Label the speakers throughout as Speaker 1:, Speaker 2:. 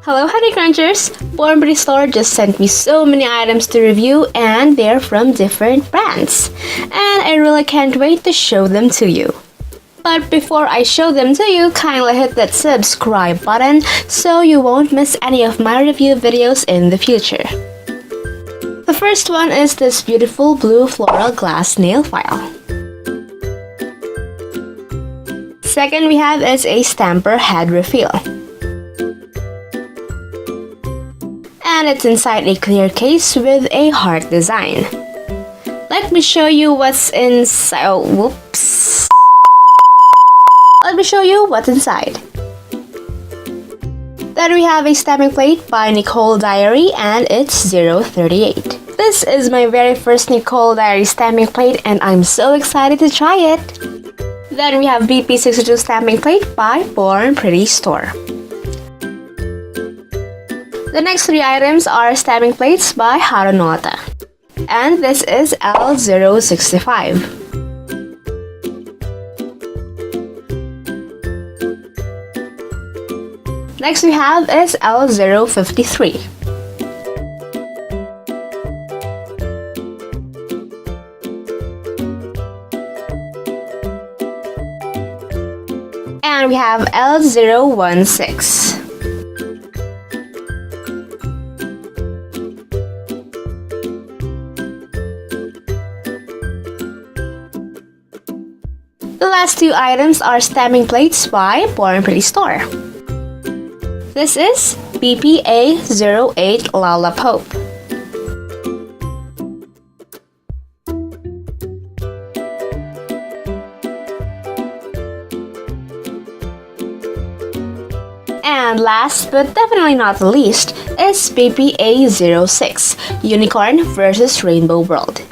Speaker 1: Hello honeycrunchers! BornPrettyStore just sent me so many items to review and they're from different brands. And I really can't wait to show them to you. But before I show them to you, kindly hit that subscribe button so you won't miss any of my review videos in the future. The first one is this beautiful blue floral glass nail file. Second we have is a stamper head refill. And it's inside a clear case with a heart design. Let me show you what's inside. Oh, whoops. Let me show you what's inside. Then we have a stamping plate by Nicole Diary and it's 038. This is my very first Nicole Diary stamping plate and I'm so excited to try it. Then we have BP62 stamping plate by BornPrettyStore. The next three items are stamping plates by Harunouta. And this is L065. Next we have is L053. And we have L016. The last two items are stamping plates by BornPrettyStore. This is BPA08 LaLa Pope. And last but definitely not the least is BPA06 Unicorn vs Rainbow World.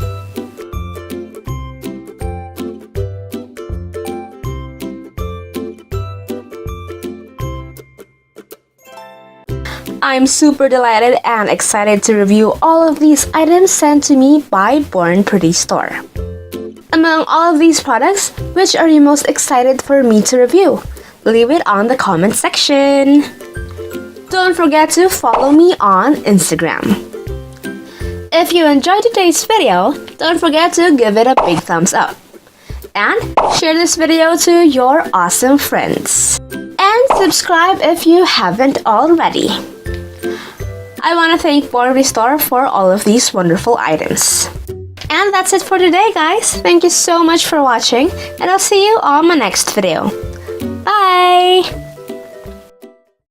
Speaker 1: I'm super delighted and excited to review all of these items sent to me by BornPrettyStore. Among all of these products, which are you most excited for me to review? Leave it on the comment section. Don't forget to follow me on Instagram. If you enjoyed today's video, don't forget to give it a big thumbs up. And share this video to your awesome friends. And subscribe if you haven't already. I want to thank BornPrettyStore for all of these wonderful items. And that's it for today, guys. Thank you so much for watching, and I'll see you on my next video.